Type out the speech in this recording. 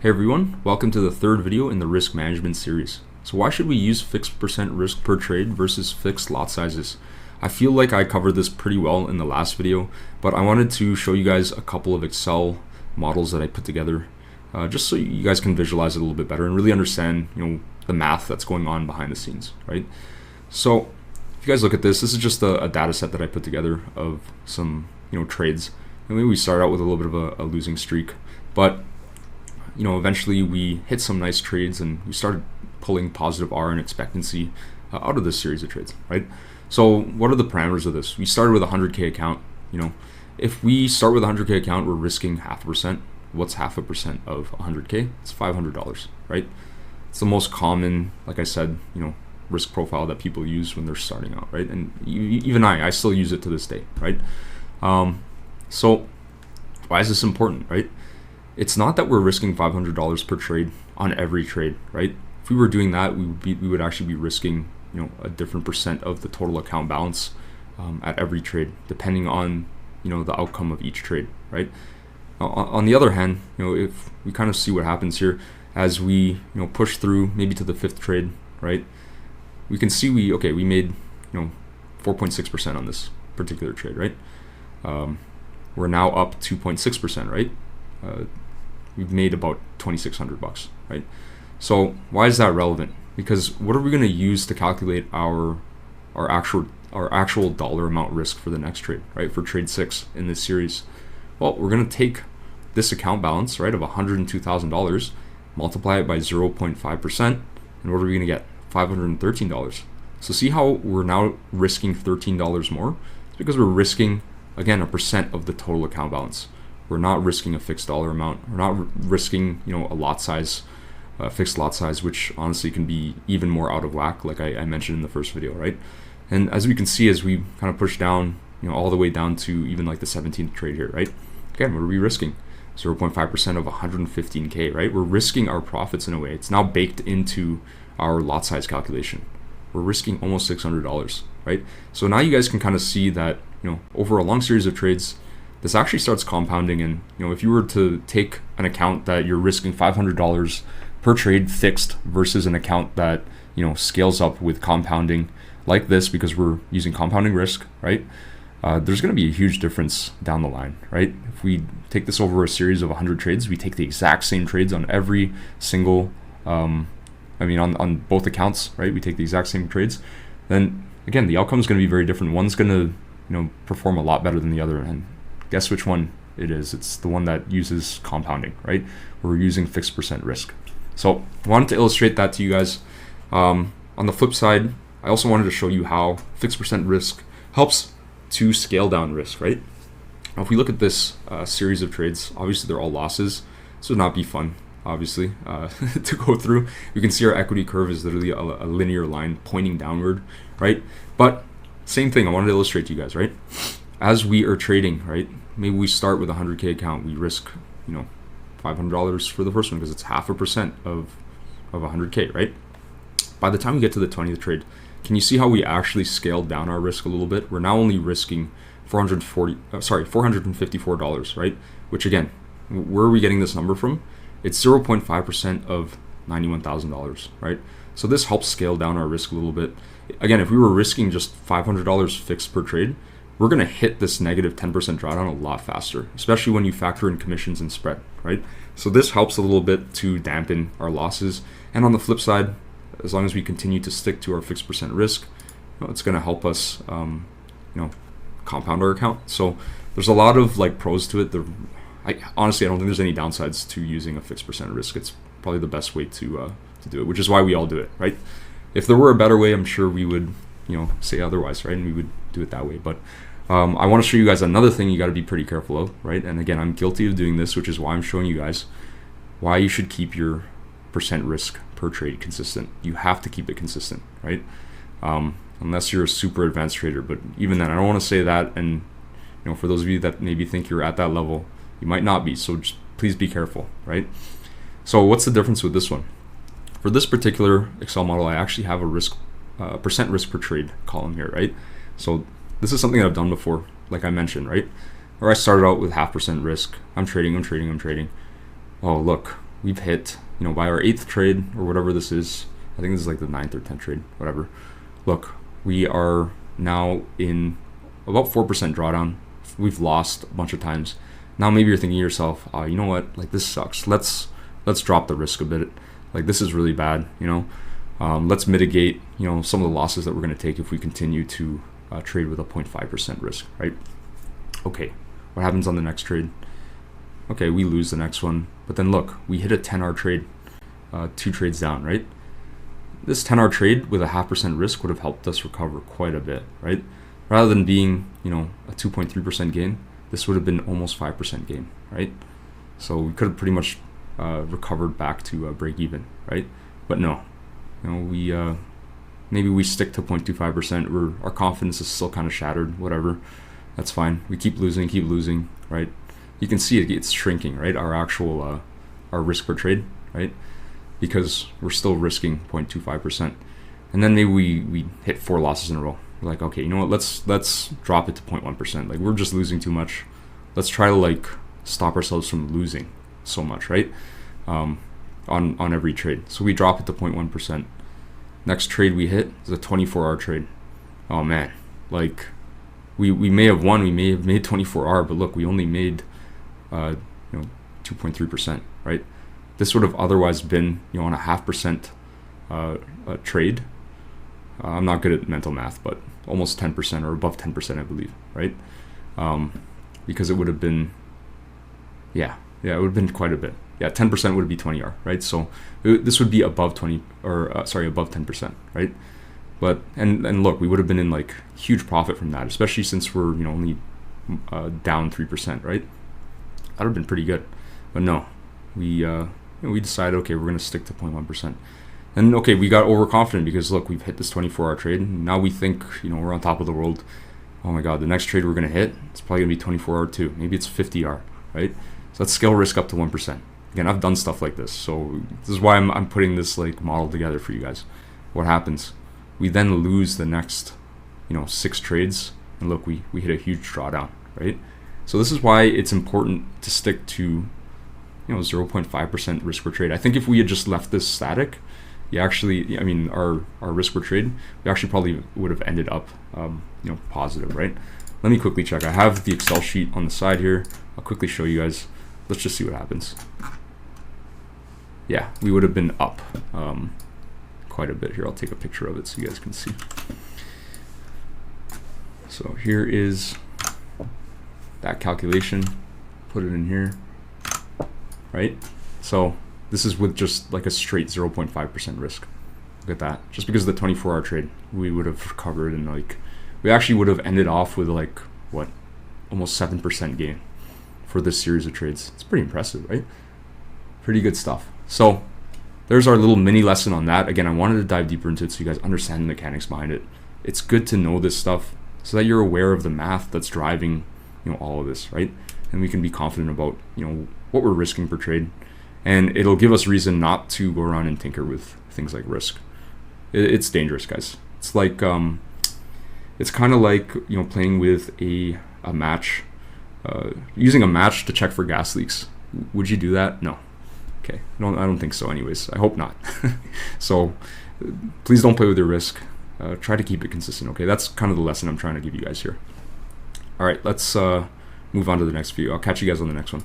Hey everyone, welcome to the third video in the risk management series. So why should we use fixed percent risk per trade versus fixed lot sizes? I feel like I covered this pretty well in the last video, but I wanted to show you guys a couple of Excel models that I put together just so you guys can visualize it a little bit better and really understand, the math that's going on behind the scenes, right? So if you guys look at this, this is just a data set that I put together of some, trades. And maybe we start out with a little bit of a losing streak, but eventually we hit some nice trades and we started pulling positive R and expectancy out of this series of trades, right? So what are the parameters of this? We started with a 100K account. If we start with a 100K account, we're risking 0.5%. What's 0.5% of 100K? It's $500, right? It's the most common, like I said, risk profile that people use when they're starting out, right? And even I still use it to this day, right? So why is this important, right? It's not that we're risking $500 per trade on every trade, right? If we were doing that, we would actually be risking, a different percent of the total account balance at every trade, depending on, the outcome of each trade, right? On the other hand, if we kind of see what happens here as we, push through maybe to the fifth trade, right? We can see we made, 4.6% on this particular trade, right? We're now up 2.6%, right? We've made about $2,600, right? So why is that relevant? Because what are we going to use to calculate our actual dollar amount risk for the next trade, right? For trade 6 in this series. Well, we're going to take this account balance, right, of $102,000, multiply it by 0.5%, and what are we going to get? $513. So see how we're now risking $13 more? It's because we're risking, again, a percent of the total account balance. We're not risking a fixed dollar amount. We're not risking, a lot size, fixed lot size, which honestly can be even more out of whack, like I mentioned in the first video, right? And as we can see, as we kind of push down, all the way down to even like the 17th trade here, right? Again, what are we risking? 0.5% of 115K, right? We're risking our profits in a way. It's now baked into our lot size calculation. We're risking almost $600, right? So now you guys can kind of see that, over a long series of trades, this actually starts compounding. And if you were to take an account that you're risking $500 per trade fixed versus an account that scales up with compounding like this, because we're using compounding risk, right? There's going to be a huge difference down the line, right? If we take this over a series of 100 trades, we take the exact same trades on every single, on both accounts, right? We take the exact same trades. Then again, the outcome is going to be very different. One's going to perform a lot better than the other, and guess which one it is? It's the one that uses compounding, right? We're using fixed percent risk. So I wanted to illustrate that to you guys. On the flip side, I also wanted to show you how fixed percent risk helps to scale down risk, right? Now, if we look at this series of trades, obviously they're all losses. This would not be fun, obviously, to go through. You can see our equity curve is literally a linear line pointing downward, right? But same thing, I wanted to illustrate to you guys, right? As we are trading, right? Maybe we start with a 100K account. We risk, $500 for the first one because it's 0.5% of 100K, right? By the time we get to the 20th trade, can you see how we actually scaled down our risk a little bit? We're now only risking $454, right? Which again, where are we getting this number from? It's 0.5% of $91,000, right? So this helps scale down our risk a little bit. Again, if we were risking just $500 fixed per trade, we're going to hit this negative 10% drawdown a lot faster, especially when you factor in commissions and spread, right? So this helps a little bit to dampen our losses. And on the flip side, as long as we continue to stick to our fixed percent risk, it's going to help us, compound our account. So there's a lot of pros to it. Honestly, I don't think there's any downsides to using a fixed percent risk. It's probably the best way to do it, which is why we all do it, right? If there were a better way, I'm sure we would, say otherwise, right? And we would do it that way. But I want to show you guys another thing you got to be pretty careful of, right? And again, I'm guilty of doing this, which is why I'm showing you guys why you should keep your percent risk per trade consistent. You have to keep it consistent, right? Unless you're a super advanced trader. But even then, I don't want to say that. And for those of you that maybe think you're at that level, you might not be. So just please be careful, right? So what's the difference with this one? For this particular Excel model, I actually have a percent risk per trade column here, right? So this is something that I've done before, like I mentioned, right? Or I started out with 0.5% risk. I'm trading. Oh, look, we've hit, by our 8th trade or whatever this is. I think this is like the 9th or 10th trade, whatever. Look, we are now in about 4% drawdown. We've lost a bunch of times. Now maybe you're thinking to yourself, oh, you know what? Like, this sucks. Let's drop the risk a bit. Like, this is really bad. Let's mitigate some of the losses that we're going to take if we continue to trade with a 0.5% risk, right? Okay, what happens on the next trade? Okay, we lose the next one, but then look, we hit a 10-hour trade, 2 trades down, right? This 10-hour trade with a 0.5% risk would have helped us recover quite a bit, right? Rather than being, a 2.3% gain, this would have been almost 5% gain, right? So we could have pretty much recovered back to break even, right? But no, we maybe we stick to 0.25%. Our confidence is still kind of shattered. Whatever, that's fine. We keep losing, right? You can see it's shrinking, right? Our actual our risk per trade, right? Because we're still risking 0.25%, and then maybe we hit 4 losses in a row. We're like, okay, you know what? Let's drop it to 0.1%. Like, we're just losing too much. Let's try to stop ourselves from losing so much, right? On every trade. So we drop it to 0.1%. Next trade we hit is a 24-hour trade. Oh man, we may have won, we may have made 24-hour, but look, we only made 2.3%, right? This would have otherwise been on a 0.5% trade. I'm not good at mental math, but almost 10% or above 10%, I believe, right? Because it would have been, it would have been quite a bit. 10% would be 20R, right? So this would be above 20, or above 10%, right? But and look, we would have been in huge profit from that, especially since we're only down 3%, right? That would have been pretty good. But no, we decided, okay, we're gonna stick to 0.1%. And okay, we got overconfident because look, we've hit this 24-hour trade. And now we think we're on top of the world. Oh my God, the next trade we're gonna hit, it's probably gonna be 24-hour too. Maybe it's 50R, right? So let's scale risk up to 1%. Again, I've done stuff like this, so this is why I'm putting this model together for you guys. What happens? We then lose the next 6 trades, and look, we hit a huge drawdown, right? So this is why it's important to stick to 0.5% risk per trade. I think if we had just left this static, our risk per trade, we actually probably would have ended up positive, right? Let me quickly check. I have the Excel sheet on the side here. I'll quickly show you guys. Let's just see what happens. Yeah, we would have been up quite a bit here. I'll take a picture of it so you guys can see. So here is that calculation. Put it in here, right? So this is with just a straight 0.5% risk. Look at that. Just because of the 24-hour trade, we would have recovered, and we actually would have ended off with what, almost 7% gain for this series of trades. It's pretty impressive, right? Pretty good stuff. So there's our little mini lesson on that. Again, I wanted to dive deeper into it so you guys understand the mechanics behind it. It's good to know this stuff so that you're aware of the math that's driving all of this, right? And we can be confident about what we're risking per trade, and it'll give us reason not to go around and tinker with things like risk. It's dangerous, guys. It's it's kind of like playing with a match, using a match to check for gas leaks. Would you do that? No. Okay, I don't think so. Anyways, I hope not. So please don't play with your risk. Try to keep it consistent. Okay, that's kind of the lesson I'm trying to give you guys here. All right, let's move on to the next video. I'll catch you guys on the next one.